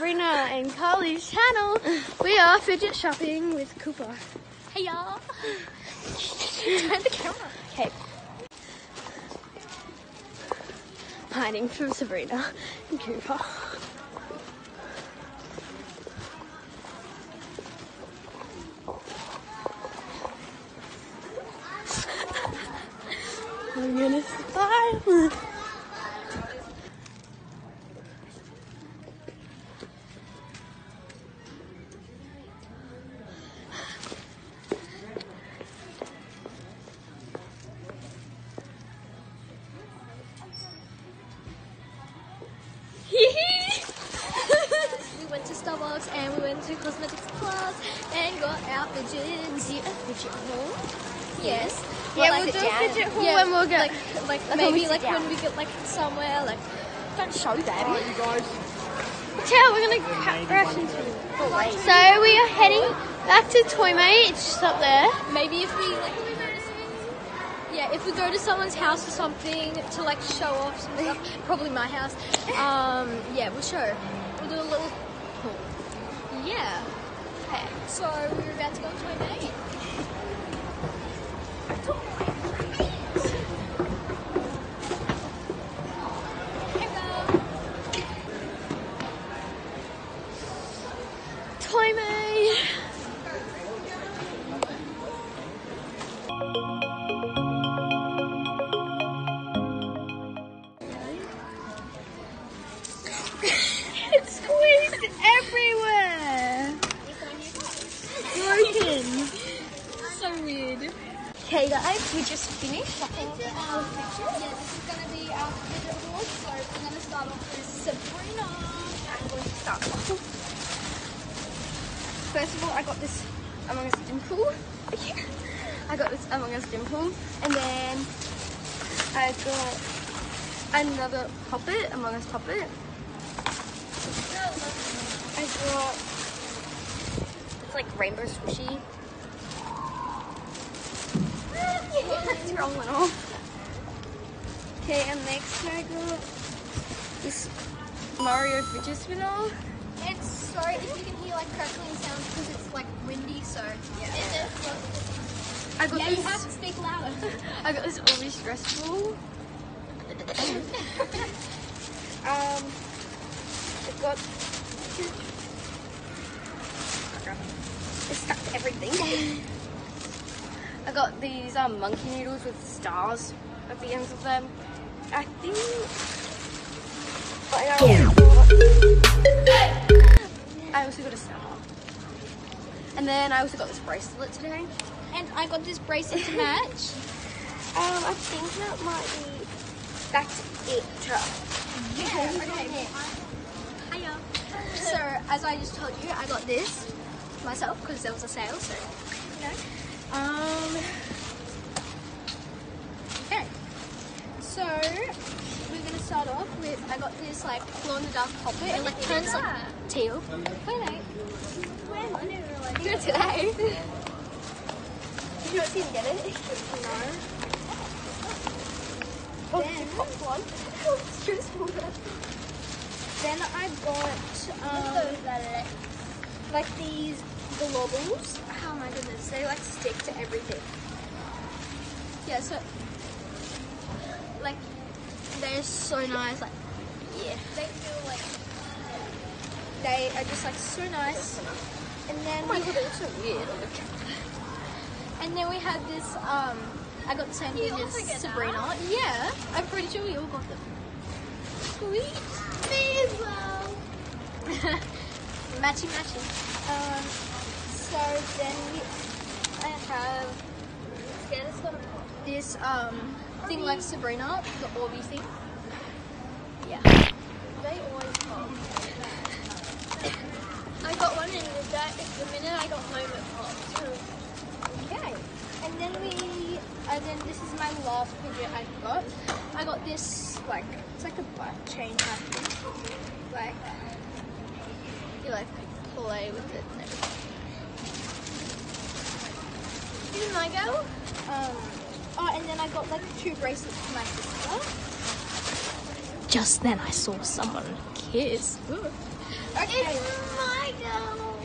Sabrinah and Carly's channel. We are fidget shopping with Cooper. Hey y'all! Turn the camera. Okay. Hiding from Sabrinah and Cooper. I'm gonna smile. We went to Starbucks and we went to Cosmetics Plus and got our fidgets. Yeah, a fidget haul. Yes. Yeah, we'll do a fidget haul when we'll get like maybe like when we get like somewhere like don't show them. you guys. Ciao, we're gonna cut rations. So we are heading back to Toy Mate. It's just up there. Maybe if we like if we go to someone's house or something to like show off some stuff, probably my house. Yeah, we'll show. We'll do a little haul. Yeah. Okay. So we're about to go to Toy Mate. Toy Mate. It's squeezed everywhere. Broken. So weird. Okay guys, we just finished shopping our fidget. Yeah, this is gonna be our fidget haul. So we're gonna start off with Sabrinah. I'm going to start. First of all, I got this Among Us dimple. I got this Among Us dimple, and then I got another puppet, Among Us puppet. I got it's like rainbow squishy. It's rolling off. Okay, and next I got this Mario fidget spinner. It's sorry if you can hear like crackling sounds because it's like windy. So yeah. I got Yeah, this. you have to speak louder. I got this always stressful. I got. It's stuck to everything. I got these monkey noodles with stars at the ends of them. I think. I also got a star. And then I also got this bracelet today. And I got this bracelet to match. I think that might be. That's it. Yeah. Okay. Hiya. So as I just told you, I got this myself because there was a sale. So you know. Okay. So we're gonna start off with I got this like glow in the dark puppet. It like turns like teal. When? Good today. Did you not see him get it? No. Oh, Then- the top one. Stressful. Then I got like these globbles. Oh my goodness, they like stick to everything. Yeah, so like they're so nice. Like yeah, they feel like they are just like so nice. And then Oh my god, they look so weird. and then we had this I got the same thing as Sabrinah. Yeah, I'm pretty sure we all got them. Sweet. Me as well. Matchy. So then I have this thing like Sabrinah, the Orby thing. Yeah. They always pop. I got one and the minute I got home it popped. Okay. And then this is my last fidget I got. I got this like it's like a butt chain type thing. Like you like play with it and everything. Didn't I go? And then I got like 2 bracelets for my sister. Just then I saw someone kiss. Okay. It's my girl.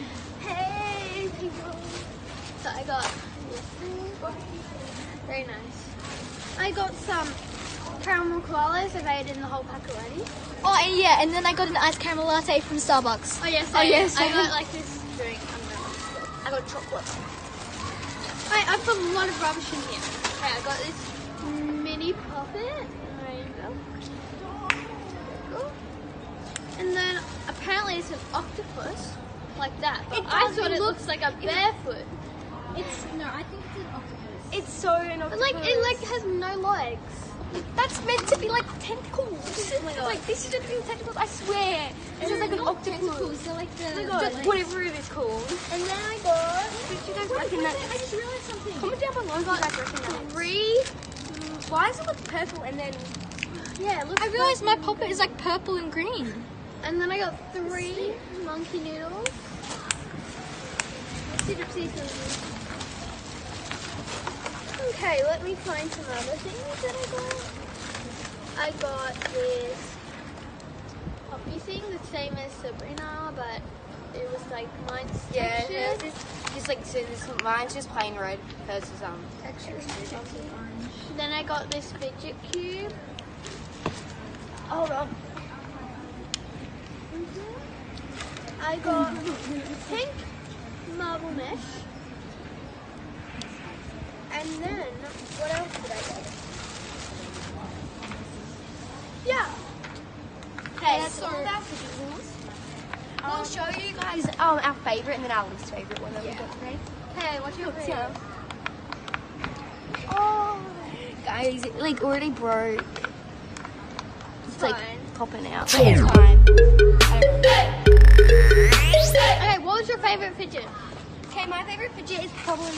Hey, people. So I got very nice. I got some caramel koalas. I've eaten the whole pack already. Oh, and yeah, and then I got an iced caramel latte from Starbucks. Oh yes. I got like this drink. I got chocolate. Wait, I've got a lot of rubbish in here. Okay, I got this mini puppet. And then apparently it's an octopus, like that. But I thought it looks like a barefoot. I think it's an octopus. It's so an octopus. It has no legs. That's meant to be like tentacles. Oh my God. Like this is meant to be tentacles. I swear. It's just like an octopus. They're like the Just whatever it is called. And then I got. Did you guys reckon that? I just realized something. Comment down below if you guys reckon that. 3. Why is it look purple and then? Yeah, look. I realized my puppet is like purple and green. And then I got 3 monkey noodles. Okay, let me find some other things that I got. I got this poppy thing, the same as Sabrinah, but it was like mine's textured. Just like so this mine's just plain red. Hers is textured. Then I got this fidget cube. Hold on. I got pink marble mesh. And then, what else did I get? Yeah. Okay, that's so all our visuals. We'll show you guys our favourite and then our least favourite one that we got today. Hey, what's your favorite? Oh, guys, it like already broke. It's like Fine. popping out. But it's fine. Okay, what was your favorite fidget? Okay, my favourite fidget is probably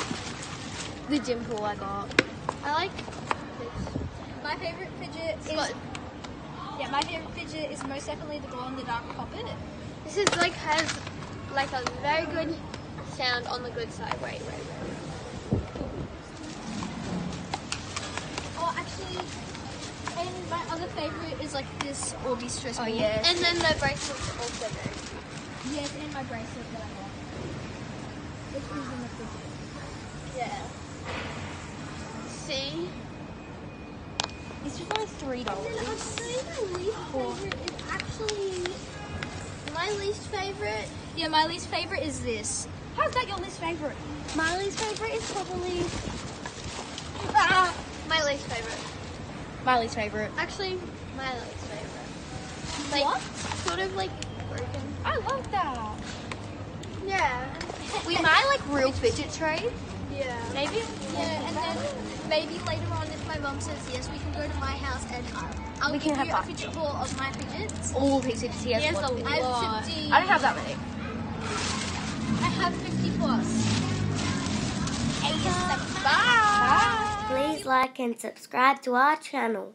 the dimple I got. I like this. My favourite fidget is my favourite fidget is most definitely the glow in the dark poppet. This is like has like a very good sound on the good side. Wait. Oh, actually, and my other favourite is like this Orbeez stress ball. yes. And then the bracelet's also very good. Yes, and my bracelet that I got. It is in the fidget. Yeah. See? It's just like $3. And then I'd say my least favorite is actually my least favorite. Yeah, my least favourite is this. How's that your least favourite? My least favorite is probably my least favorite. My least favourite. Actually, my least favorite. Like, What? sort of like broken. I love that. Yeah. We might like real fidget trade. Yeah. Maybe. Yeah, and then maybe later on if my mum says yes, we can go to my house and I'll We give can you have a fidget haul of my fidgets. All fidgets. He has He has a lot. a of I fidgets. have 50. I don't have that many. I have 50 plus. Bye. Please like and subscribe to our channel.